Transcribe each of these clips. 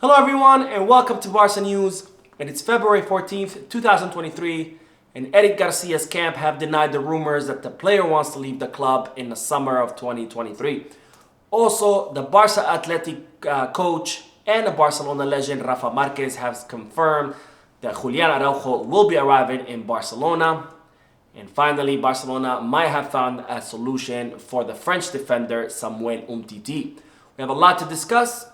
Hello everyone and welcome to Barca News. And it's February 14th, 2023, and Eric Garcia's camp have denied the rumors that the player wants to leave the club in the summer of 2023. Also, the Barca Athletic coach and the Barcelona legend Rafa Marquez has confirmed that Julian Araujo will be arriving in Barcelona. And finally, Barcelona might have found a solution for the French defender Samuel Umtiti. We have a lot to discuss,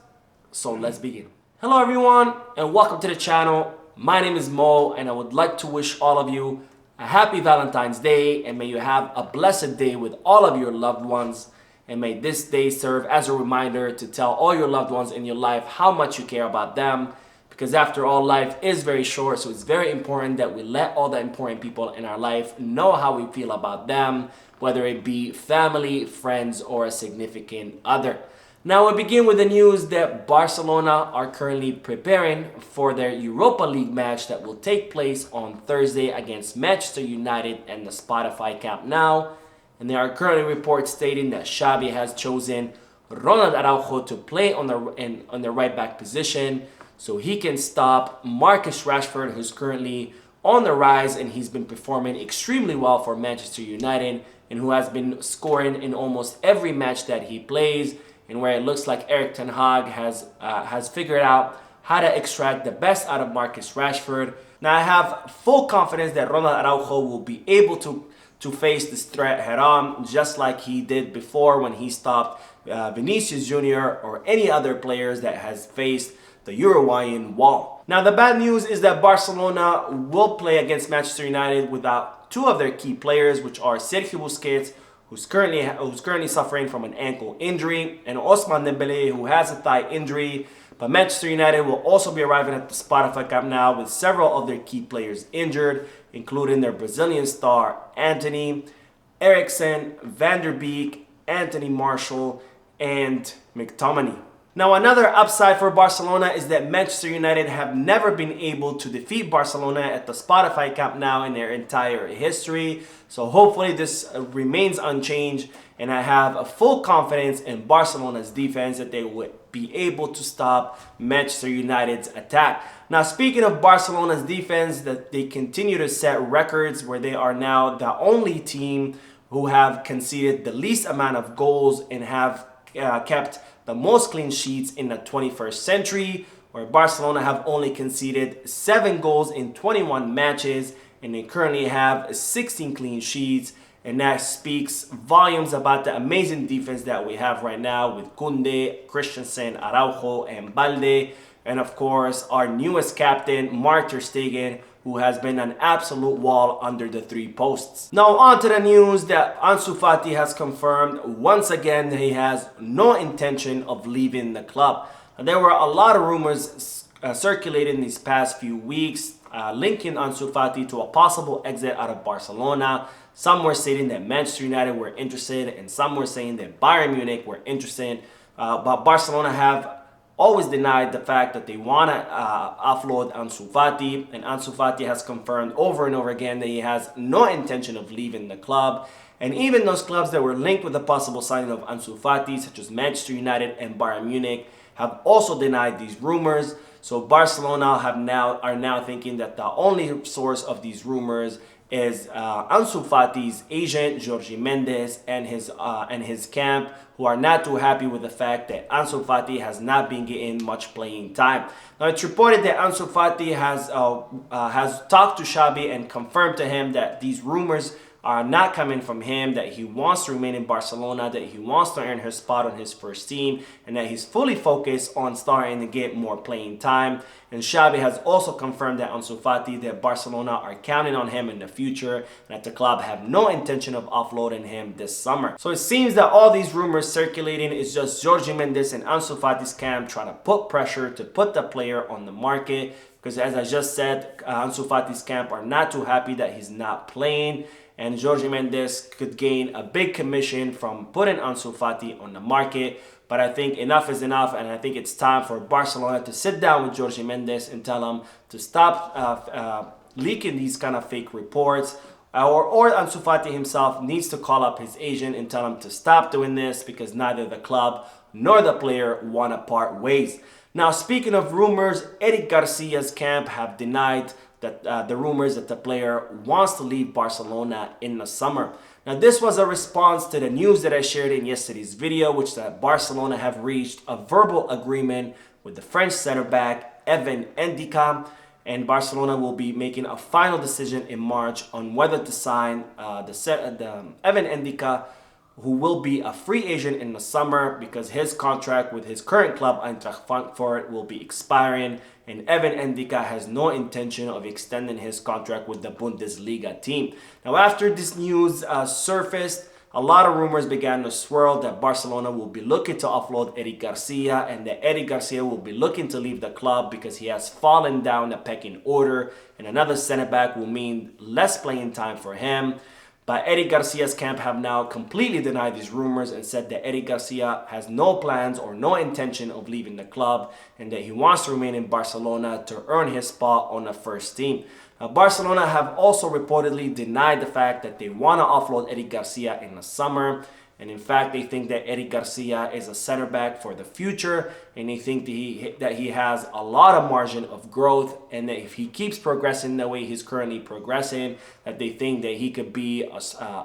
so let's begin. Hello everyone and welcome to the channel. My name is Mo and I would like to wish all of you a happy Valentine's Day, and may you have a blessed day with all of your loved ones, and may this day serve as a reminder to tell all your loved ones in your life how much you care about them, because after all, life is very short, so it's very important that we let all the important people in our life know how we feel about them, whether it be family, friends, or a significant other. Now we begin with the news that Barcelona are currently preparing for their Europa League match that will take place on Thursday against Manchester United and the Spotify Camp Nou. And there are currently reports stating that Xavi has chosen Ronald Araujo to play on the right back position so he can stop Marcus Rashford, who's currently on the rise and he's been performing extremely well for Manchester United and who has been scoring in almost every match that he plays, and where it looks like Eric Ten Hag has figured out how to extract the best out of Marcus Rashford. Now I have full confidence that Ronald Araujo will be able to face this threat head on, just like he did before when he stopped Vinicius Jr. or any other players that has faced the Uruguayan wall. Now the bad news is that Barcelona will play against Manchester United without two of their key players, which are Sergio Busquets, who's currently suffering from an ankle injury, and Ousmane Dembele, who has a thigh injury. But Manchester United will also be arriving at the Spotify Camp Nou with several of their key players injured, including their Brazilian star Anthony, Eriksen, Van der Beek, Anthony Martial, and McTominay. Now another upside for Barcelona is that Manchester United have never been able to defeat Barcelona at the Spotify Camp Nou in their entire history. So hopefully this remains unchanged, and I have a full confidence in Barcelona's defense that they would be able to stop Manchester United's attack. Now speaking of Barcelona's defense, that they continue to set records where they are now the only team who have conceded the least amount of goals and have kept the most clean sheets in the 21st century, where Barcelona have only conceded 7 goals in 21 matches, and they currently have 16 clean sheets, and that speaks volumes about the amazing defense that we have right now with Koundé, Christensen, Araujo, and Balde, and of course our newest captain, Mark ter Stegen, who has been an absolute wall under the 3 posts. Now on to the news that Ansu Fati has confirmed once again that he has no intention of leaving the club. There were a lot of rumors circulating these past few weeks linking Ansu Fati to a possible exit out of Barcelona. Some were saying that Manchester United were interested, and some were saying that Bayern Munich were interested, but Barcelona have always denied the fact that they want to offload Ansu Fati, and Ansu Fati has confirmed over and over again that he has no intention of leaving the club. And even those clubs that were linked with the possible signing of Ansu Fati, such as Manchester United and Bayern Munich, have also denied these rumors. So Barcelona are now thinking that the only source of these rumors is Ansu Fati's agent, Jorge Mendes, and his camp, who are not too happy with the fact that Ansu Fati has not been getting much playing time. Now it's reported that Ansu Fati has talked to Xavi and confirmed to him that these rumors are not coming from him, that he wants to remain in Barcelona, that he wants to earn his spot on his first team, and that he's fully focused on starting to get more playing time. And Xavi has also confirmed that Ansu Fati, that Barcelona are counting on him in the future, and that the club have no intention of offloading him this summer. So it seems that all these rumors circulating is just Jorge Mendes and Ansu Fati's camp trying to put pressure to put the player on the market, because as I just said, Ansu Fati's camp are not too happy that he's not playing, and Jorge Mendes could gain a big commission from putting Ansu Fati on the market. But I think enough is enough, and I think it's time for Barcelona to sit down with Jorge Mendes and tell him to stop leaking these kind of fake reports. Or Ansu Fati himself needs to call up his agent and tell him to stop doing this, because neither the club nor the player want to part ways. Now, speaking of rumors, Eric Garcia's camp have denied that the rumors that the player wants to leave Barcelona in the summer. Now, this was a response to the news that I shared in yesterday's video, which that Barcelona have reached a verbal agreement with the French center back Evan Endika, and Barcelona will be making a final decision in March on whether to sign Evan Endika, who will be a free agent in the summer because his contract with his current club, Eintracht Frankfurt, will be expiring, and Evan Endika has no intention of extending his contract with the Bundesliga team. Now, after this news surfaced, a lot of rumors began to swirl that Barcelona will be looking to offload Eric Garcia and that Eric Garcia will be looking to leave the club because he has fallen down the pecking order, and another center back will mean less playing time for him. But Eric Garcia's camp have now completely denied these rumors and said that Eric Garcia has no plans or no intention of leaving the club and that he wants to remain in Barcelona to earn his spot on the first team. Now, Barcelona have also reportedly denied the fact that they want to offload Eric Garcia in the summer. And in fact, they think that Eric Garcia is a center back for the future, and they think that he has a lot of margin of growth, and that if he keeps progressing the way he's currently progressing, that they think that he could be a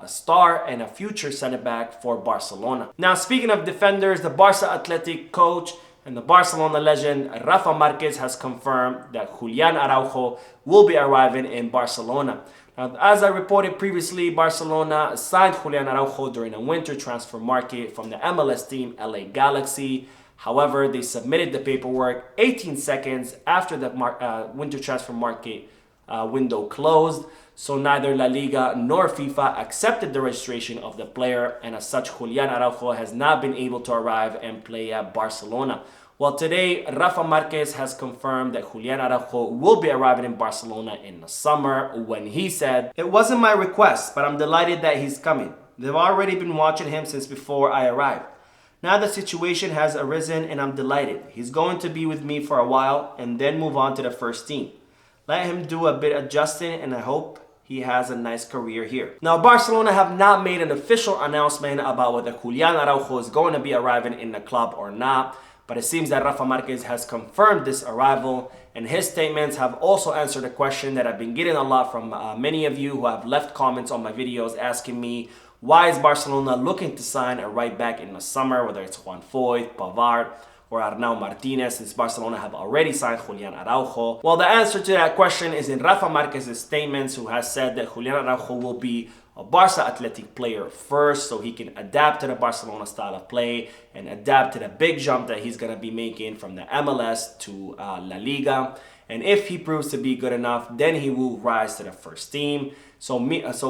star and a future center back for Barcelona. Now, speaking of defenders, the Barca Athletic coach and the Barcelona legend Rafa Marquez has confirmed that Julian Araujo will be arriving in Barcelona. Now, as I reported previously, Barcelona signed Julian Araujo during a winter transfer market from the MLS team LA Galaxy. However, they submitted the paperwork 18 seconds after the winter transfer market window closed. So neither La Liga nor FIFA accepted the registration of the player, and as such, Julian Araujo has not been able to arrive and play at Barcelona. Well, today, Rafa Marquez has confirmed that Julian Araujo will be arriving in Barcelona in the summer, when he said, "It wasn't my request, but I'm delighted that he's coming. They've already been watching him since before I arrived. Now the situation has arisen and I'm delighted. He's going to be with me for a while and then move on to the first team. Let him do a bit adjusting and I hope he has a nice career here." Now, Barcelona have not made an official announcement about whether Julian Araujo is going to be arriving in the club or not, but it seems that Rafa Marquez has confirmed this arrival, and his statements have also answered a question that I've been getting a lot from many of you who have left comments on my videos asking me, why is Barcelona looking to sign a right back in the summer, whether it's Juan Foyth, Pavard, or Arnau Martinez, since Barcelona have already signed Julian Araujo? Well, the answer to that question is in Rafa Marquez's statements, who has said that Julian Araujo will be a Barca Athletic player first, so he can adapt to the Barcelona style of play and adapt to the big jump that he's going to be making from the MLS to La Liga. And if he proves to be good enough, then he will rise to the first team. So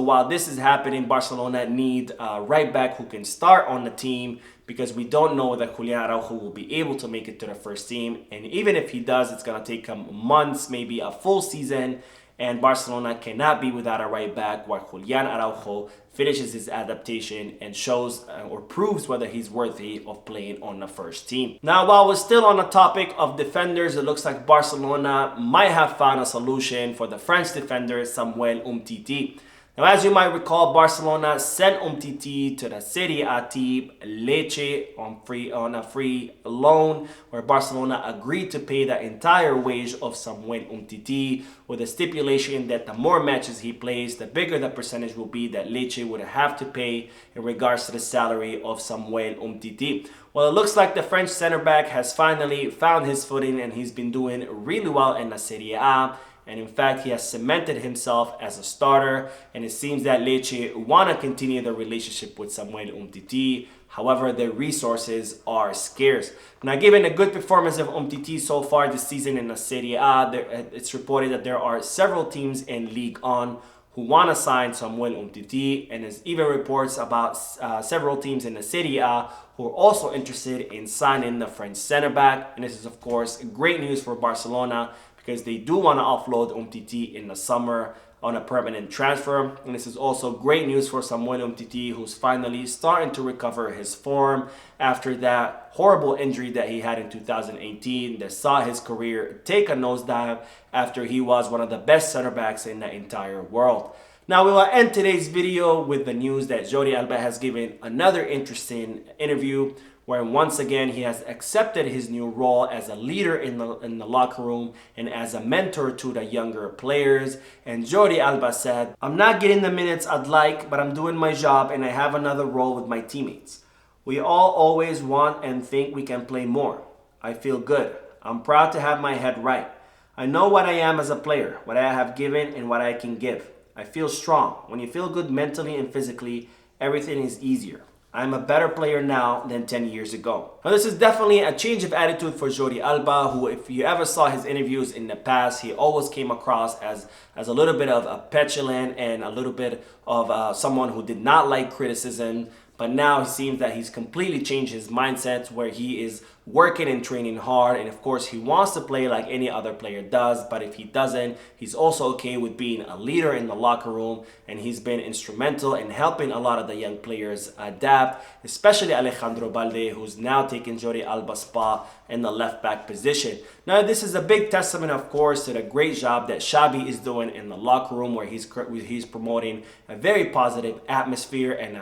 while this is happening, Barcelona need a right back who can start on the team, because we don't know that Julian Araujo will be able to make it to the first team. And even if he does, it's going to take him months, maybe a full season. And Barcelona cannot be without a right back while Julian Araujo finishes his adaptation and shows or proves whether he's worthy of playing on the first team. Now, while we're still on the topic of defenders, it looks like Barcelona might have found a solution for the French defender Samuel Umtiti. Now, as you might recall, Barcelona sent Umtiti to the Serie A team Lecce on a free loan, where Barcelona agreed to pay the entire wage of Samuel Umtiti, with a stipulation that the more matches he plays, the bigger the percentage will be that Lecce would have to pay in regards to the salary of Samuel Umtiti. Well, it looks like the French center back has finally found his footing, and he's been doing really well in the Serie A. And in fact, he has cemented himself as a starter, and it seems that Lecce want to continue the relationship with Samuel Umtiti. However, their resources are scarce. Now, given the good performance of Umtiti so far this season in the Serie A, it's reported that there are several teams in Ligue 1 who want to sign Samuel Umtiti, and there's even reports about several teams in the Serie A who are also interested in signing the French center back. And this is, of course, great news for Barcelona, because they do want to offload Umtiti in the summer on a permanent transfer. And this is also great news for Samuel Umtiti, who's finally starting to recover his form after that horrible injury that he had in 2018 that saw his career take a nosedive after he was one of the best center backs in the entire world. Now, we will end today's video with the news that Jordi Alba has given another interesting interview where once again he has accepted his new role as a leader in the locker room and as a mentor to the younger players. And Jordi Alba said, "I'm not getting the minutes I'd like, but I'm doing my job and I have another role with my teammates. We all always want and think we can play more. I feel good. I'm proud to have my head right. I know what I am as a player, what I have given and what I can give. I feel strong. When you feel good mentally and physically, everything is easier. I'm a better player now than 10 years ago." Now, this is definitely a change of attitude for Jordi Alba, who, if you ever saw his interviews in the past, he always came across as a little bit of a petulant and a little bit of someone who did not like criticism. But now it seems that he's completely changed his mindset, where he is working and training hard. And of course, he wants to play like any other player does. But if he doesn't, he's also okay with being a leader in the locker room. And he's been instrumental in helping a lot of the young players adapt, especially Alejandro Balde, who's now taking Jordi Alba's spot in the left back position. Now, this is a big testament, of course, to the great job that Xabi is doing in the locker room, where he's promoting a very positive atmosphere and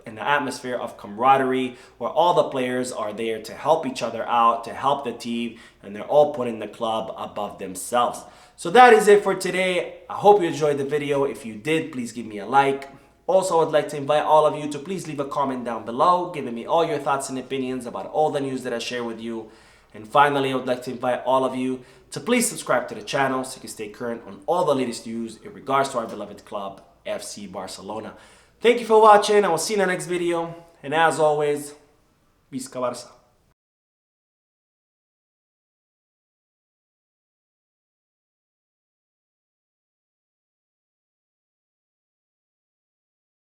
an atmosphere of camaraderie, where all the players are there to help each other out, to help the team, and they're all putting the club above themselves. So that is it for today. I hope you enjoyed the video. If you did, please give me a like. Also, I'd like to invite all of you to please leave a comment down below, giving me all your thoughts and opinions about all the news that I share with you. And finally, I would like to invite all of you to please subscribe to the channel so you can stay current on all the latest news in regards to our beloved club, FC Barcelona. Thank you for watching. I will see you in the next video. And as always, Visca Barça.